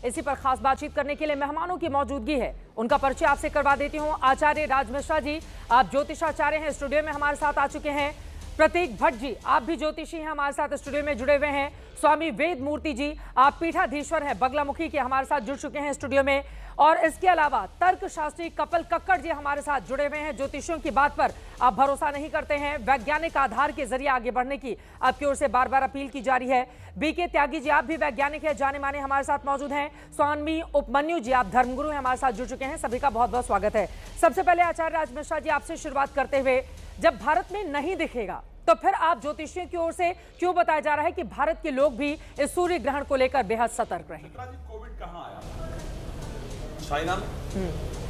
इसी पर खास बातचीत करने के लिए मेहमानों की मौजूदगी है। उनका परिचय आपसे करवा देती हूँ। आचार्य राज मिश्रा जी, आप ज्योतिषाचार्य हैं, स्टूडियो में हमारे साथ आ चुके हैं। प्रतीक भट्ट जी, आप भी ज्योतिषी हैं, हमारे साथ स्टूडियो में जुड़े हुए हैं। स्वामी वेद मूर्ति जी, आप पीठाधीश्वर हैं, बगलामुखी के, हमारे साथ जुड़ चुके हैं स्टूडियो में। और इसके अलावा तर्कशास्त्री कपिल कक्कड़ जी हमारे साथ जुड़े हुए हैं। ज्योतिषियों की बात पर आप भरोसा नहीं करते हैं, वैज्ञानिक आधार के जरिए आगे बढ़ने की आपकी ओर से बार बार अपील की जा रही है। बीके त्यागी जी, आप भी वैज्ञानिक हैं, जाने माने, हमारे साथ मौजूद हैं। स्वामी उपमन्यु जी, आप धर्मगुरु हैं, हमारे साथ जुड़ चुके हैं। सभी का बहुत बहुत स्वागत है। सबसे पहले आचार्य राज मिश्रा जी, आपसे शुरुआत करते हुए, जब भारत में नहीं दिखेगा तो फिर आप ज्योतिषियों की ओर से क्यों बताया जा रहा है कि भारत के लोग भी इस सूर्य ग्रहण को लेकर बेहद सतर्क रहें? कोविड कहां आया? चाइना में।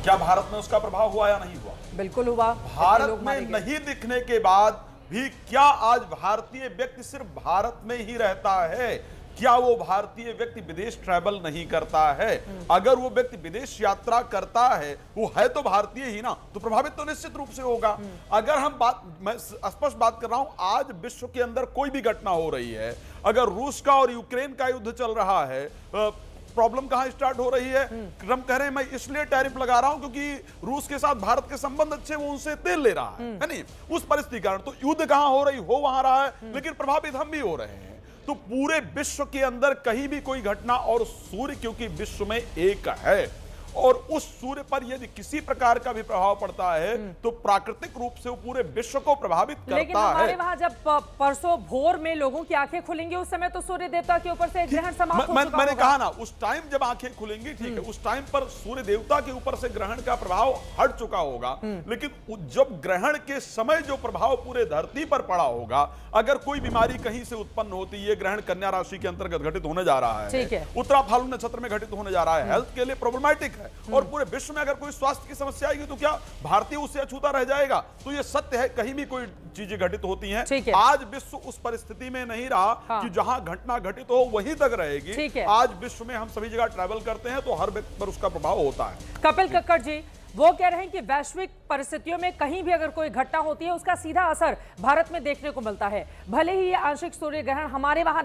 क्या भारत में उसका प्रभाव हुआ या नहीं हुआ? बिल्कुल हुआ। भारत में नहीं दिखने के बाद भी क्या आज भारतीय व्यक्ति सिर्फ भारत में ही रहता है? क्या वो भारतीय व्यक्ति विदेश ट्रैवल नहीं करता है? अगर वो व्यक्ति विदेश यात्रा करता है, वो है तो भारतीय ही ना, तो प्रभावित तो निश्चित रूप से होगा। अगर हम मैं स्पष्ट बात कर रहा हूं, आज विश्व के अंदर कोई भी घटना हो रही है, अगर रूस का और यूक्रेन का युद्ध चल रहा है, प्रॉब्लम कहां स्टार्ट हो रही है? ट्रंप कह रहे हैं मैं इसलिए टैरिफ लगा रहा हूं क्योंकि रूस के साथ भारत के संबंध अच्छे, वो उनसे तेल ले रहा है नहीं? उस परिस्थिति कारण तो युद्ध कहां हो रही हो वहां रहा है, लेकिन प्रभावित हम भी हो रहे हैं। तो पूरे विश्व के अंदर कहीं भी कोई घटना, और सूर्य क्योंकि विश्व में एक है, और उस सूर्य पर यदि किसी प्रकार का भी प्रभाव पड़ता है तो प्राकृतिक रूप से वो पूरे विश्व को प्रभावित करता है। लेकिन हमारे वहां जब परसों भोर में लोगों की आंखें खुलेंगी, उस समय तो सूर्य देवता के ऊपर से ग्रहण समाप्त हो चुका मैंने कहा ना, उस टाइम जब आंखें खुलेंगी, ठीक है, उस टाइम पर सूर्य देवता के ऊपर से ग्रहण का प्रभाव हट चुका होगा। लेकिन जब ग्रहण के समय जो प्रभाव पूरे धरती पर पड़ा होगा, अगर कोई बीमारी कहीं से उत्पन्न होती है, ग्रहण कन्या राशि के अंतर्गत घटित होने जा रहा है, उत्तरा फाल्गुन नक्षत्र में घटित होने जा रहा है, हेल्थ के लिए प्रॉब्लमैटिक है, और पूरे विश्व में अगर कोई स्वास्थ्य की समस्या आएगी तो क्या भारतीय उससे अछूता रह जाएगा? तो ये सत्य है, कहीं भी कोई चीजें घटित होती हैं। आज विश्व उस परिस्थिति में नहीं रहा कि जहां घटना घटित हो वहीं तक रहेगी। आज विश्व में हम सभी जगह ट्रैवल करते हैं तो हर व्यक्ति पर उसका प्रभाव होता है। कपिल कक्कड़ जी, वो कह रहे हैं कि वैश्विक परिस्थितियों में कहीं भी अगर कोई घटना होती है, उसका सीधा असर भारत में देखने को मिलता है। भले ही ये आंशिक सूर्य ग्रहण हमारे वहां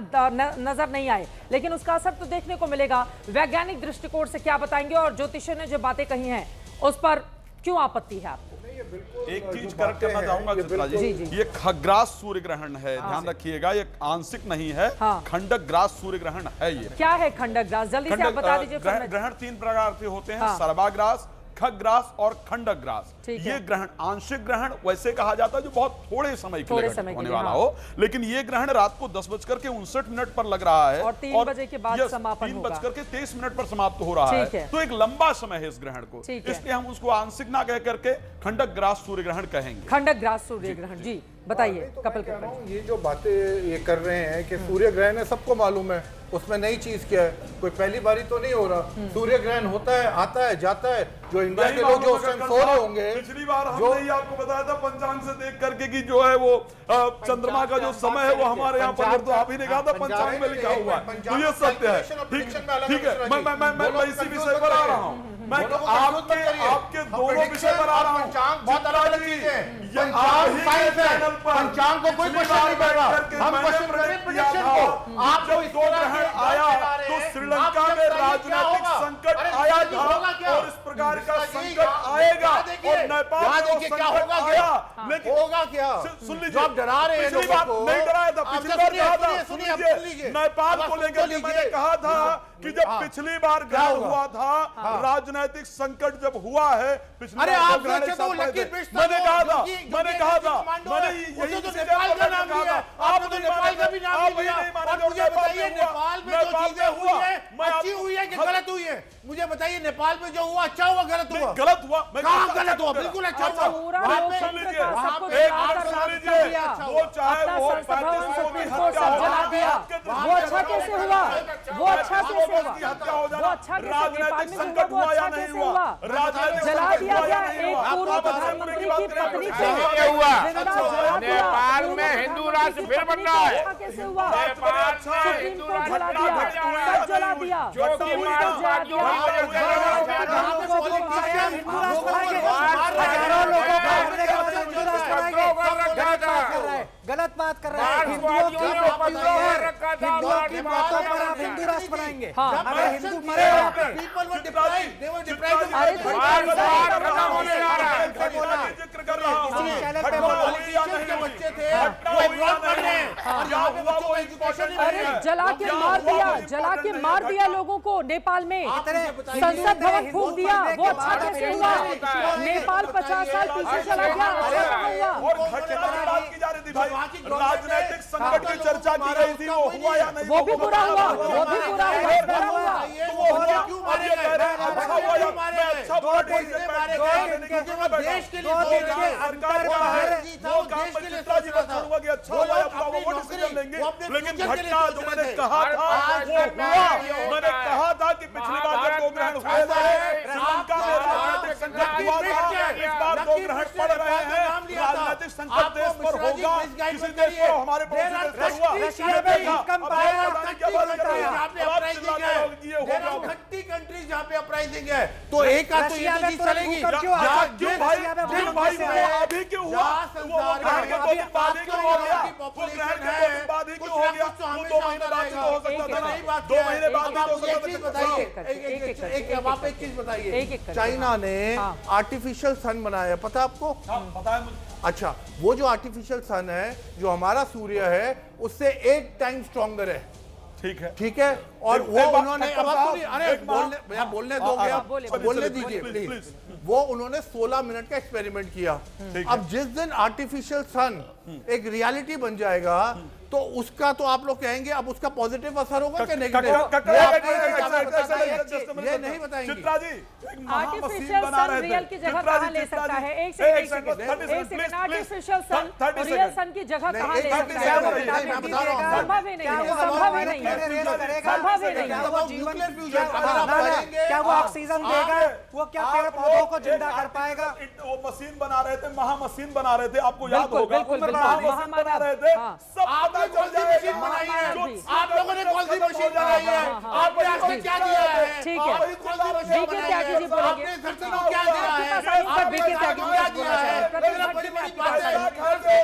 नजर नहीं आए, लेकिन उसका असर तो देखने को मिलेगा। वैज्ञानिक दृष्टिकोण से क्या बताएंगे, और ज्योतिषियों ने जो बातें कही हैं उस पर क्यों आपत्ति है आपको? एक चीज करेक्ट करना चाहूंगा चित्रा जी, ये खग्रास सूर्य ग्रहण है, ध्यान रखिएगा, ये आंशिक नहीं है। खंडक ग्रास सूर्य ग्रहण है। ये क्या है खंडक ग्रास? जल्दी से आप बता दीजिए। ग्रहण तीन प्रकार के होते हैं, सर्वाग्रास, खग्रास और खंडक ग्रास। ये ग्रहण आंशिक ग्रहण वैसे कहा जाता है जो बहुत थोड़े समय के लिए होने वाला हो, लेकिन ये ग्रहण रात को 10:59 पर लग रहा है और 3 बजे के बाद समापन होगा। 3:23 पर समाप्त हो रहा है। तो एक लंबा समय है इस ग्रहण को, इसलिए हम उसको आंशिक ना कह करके खंडक ग्रास सूर्य ग्रहण कहेंगे। खंडक ग्रास सूर्य ग्रहण, जी बताइए कपिल कक्कड़। ये जो बातें ये कर रहे हैं कि सूर्य ग्रहण है, सबको मालूम है, उसमें नई चीज क्या है? कोई पहली बारी तो नहीं हो रहा। सूर्य ग्रहण होता है, आता है, जाता है। जो इंडिया के लोग जो सो रहे होंगे, पिछली बार हमने ही आपको बताया था पंचांग से देख करके कि जो है वो चंद्रमा का जो समय है वो हमारे यहाँ पर, तो आप ही ने कहा था पंचांग में लिखा हुआ है, तो ये सत्य है। ठीक है, मैं इसी विषय पर आ रहा हूँ, मैं आपके दोनों विषय पर आ रहा हूँ। बहुत अलग चीज है। पंचांग को कोई क्वेश्चन नहीं कर रहा, हम क्वेश्चन कर रहे हैं प्रेडिक्शन को। आप जो दो ग्रहण आया तो श्रीलंका में राजनीतिक संकट आया था, और इस प्रकार का संकट आएगा, और नेपाल में क्या होगा, लेकिन होगा क्या? सुन लीजिए, आप डरा रहे हैं लोगों को। नहीं डराया था, पिछली बार कहा था, सुनिए, नेपाल को लेकर के मैंने कहा था कि जब पिछली बार ग्रहण हुआ था, राजनीतिक संकट जब हुआ है, पिछली अरे आप मैंने कहा था, मैंने यही नेपाल का नाम लिया, आपने तो नेपाल का भी नाम लिया। और मुझे बताइए नेपाल में जो चीजें हुई है, अच्छी हुई है कि गलत हुई है? मुझे बताइए, नेपाल में जो हुआ अच्छा हुआ गलत हुआ? गलत हुआ। कहाँ गलत हुआ? बिल्कुल अच्छा हुआ। सुन लीजिए, वो चाहे वो वो अच्छा कैसे हुआ? वो अच्छा कैसे हुआ? राजनीतिक संकट हुआ या नहीं हुआ? जला दिया गया एक पूर्व प्रधानमंत्री की पत्नी को। हुआ नेपाल में हिंदू राष्ट्र फिर बन रहा है। कैसे हुआ? सुप्रीम कोर्ट जला दिया, सब जला दिया, हजारों लोगों को गलत बात कर रहा है। हिंदुओं की बातों पर आप हिंदू राष्ट्र बनाएंगे। हाँ। अगर हिंदू मरेगा People were deprived. They were deprived of अरे their कोई rights. खत्म होने जा रहा है। जिक्र कर रहा हूं इसी चैनल पे घटना बोला। हुई या नहीं के हुई? बच्चे थे घटना वो हुई या abroad पढ़ रहे हैं नहीं? और यहाँ पे बच्चों को एजुकेशन ही अरे नहीं है। जला के मार दिया, जला के मार दिया लोगों को नेपाल में। संसद भवन फूंक दिया, वो अच्छा कैसे हुआ? नेपाल 50 साल पीछे चला गया, अच्छा हुआ। और घटना की बात की जा रही थी भाई, राजनीतिक संकट की चर्चा की गई थी, वो हुआ या नहीं? वो भी बुरा हुआ, वो भी बुरा हुआ, बुरा हुआ। तो वो हुआ क्यों मारे गए? अच्छा हुआ या मैं अच्छा पॉलिटिक्स में मारे बैठ गए क्योंकि वो देश के लिए वो सरकार का है, वो काम मैं चित्रा जी को छोड़ूंगा कि अच्छा हुआ या बुरा हुआ, वो डिसीजन लेंगे। लेकिन घटना जो मैंने कहा था वो हुआ। मैंने कहा था कि पिछली बार जब दो ग्रहण हुए थे श्रीलंका में राजनीतिक संकट हुआ था, इस बार दो ग्रहण पड़ रहे हैं, राजनीतिक संकट देश पर होगा, किसी देश पर हमारे पड़ोसी देश पर हुआ। रशिया में भूकंप आया, 30 कंट्रीज जहाँ पे अपराइजिंग है, तो एक आध तो ये रशिया तो में चीज तुरंत चलेगी। भूकंप क्यों आया? क्यों भाई वो अभी क्यों हुआ? वो ग्रहण के 2 दिन बाद ही क्यों हो गया? वो ग्रहण के 2 दिन बाद ही क्यों हो गया? वो 2 महीने बाद ही तो हो सकता था ना, 2 महीने बाद ही तो हो सकता था। आप एक चीज बताइए, एक-एक करके। चाइना ने हाँ। आर्टिफिशियल सन बनाया, पता आपको? पता है मुझे। अच्छा, वो जो आर्टिफिशियल सन है, जो हमारा सूर्य है, उससे 8 टाइम स्ट्रॉन्गर है। ठीक है, ठीक है, और एक वो बात उन्होंने खट्टर अब साहब, सुनिए, अरे एक बात- बोलने भैया बोलने दोगे आप? बोले, बोलने प्लीज, दीजिए प्लीज, प्लीज। वो उन्होंने 16 मिनट का एक्सपेरिमेंट किया। अब जिस दिन आर्टिफिशियल सन एक रियलिटी बन जाएगा तो उसका तो आप लोग कहेंगे अब उसका पॉजिटिव असर होगा कि नेगेटिव? ये नहीं बताएंगे। चित्रा जी, एक महामसीन आर्टिफिशियल बना सन रहे थे। रियल की जगह चित्रा जी, कहाँ ले चित्रा सकता जी, है? एक एक सेकंड, सेकंड, 30 एक second, second. Please, artificial sun 30 और रियल सेकंड। सन की जगह कहाँ ले एक सकता सेकंड, है? नहीं, बता नहीं, मैं दीजिए। बता रहा हूं। संभव ही नहीं है, संभव ही नहीं है, संभव ही नहीं है। वो जीवन न्यूक्लियर फ्यूजन अगर आप ना, करेंगे, क्या वो ऑक्सीजन देगा? वो क्या पेड़ पौधों को जिंदा कर पाएगा? वो मशीन बना रहे थे, महामशीन बना रहे थे, आपको याद बिल्कुल, होगा। बिल्कुल, बिल्कुल। महामशीन बना रहे थे, हाँ। सब आपने पता कौन चल सी जाएगा। मशीन बनाई है? जो आप लोगों ने कौन सी मशीन बनाई है? आपने आज तक क्या दिया है? ठीक है। आपने कौन सी मशीन बीके बनाई त्यागी जी है? बोलेंगे। आपने धरती को क्या दिया है? आपके पास आपने बीके त्यागी जी क्या दिया है? प्रतिभा मेरा बड़ी बड़ी बात है।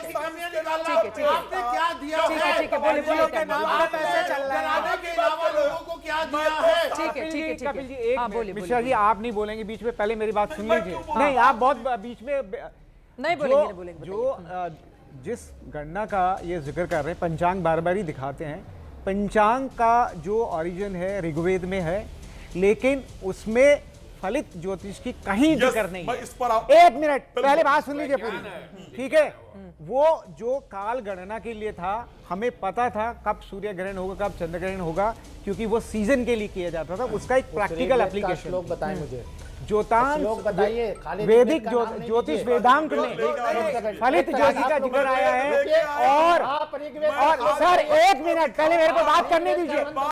कमियां निकालना। ठीक है, ठीक है। आपने क्या दिया ठीक है, है? ठीक है, बोले, बोले, के नाम पे पैसे चल रहे हैं। डराने के अलावा लोगों को क्या दिया है? ठीक है, ठीक है, ठीक कपिल जी है। एक हाँ, मिनट। बोलिए, मिश्रा बोलिए। जी आप नहीं बोलेंगे बीच में, पहले मेरी बात सुन मैं लीजिए। क्यों बोलूं? नहीं आप बहुत बीच में नहीं बोलेंगे, नहीं बोलेंगे, जो जिस गणना का ये जिक्र कर रहे हैं, पंचांग बार बार ही दिखाते हैं। पंचांग का जो ओरिजिन है ऋग्वेद में है, लेकिन उसमें फलित ज्योतिष की कहीं Yes, जिक्र नहीं मैं है। इस पर एक मिनट पहले बात सुन लीजिए पूरी, ठीक है? वो जो काल गणना के लिए था, हमें पता था कब सूर्य ग्रहण होगा, कब चंद्र ग्रहण होगा, क्योंकि वो सीजन के लिए किया जाता था। उसका एक प्रैक्टिकल एप्लीकेशन लोग बताएं मुझे। ज्योतांश लोग बताइए, खाली वैदिक ऋग्वेद का नाम नहीं ज्योतिष लीजिए। वेदांत में फलित ज्योति का जिक्र आया है। और आप ऋग्वेद सर एक मिनट पहले मेरे को बात करने दीजिए।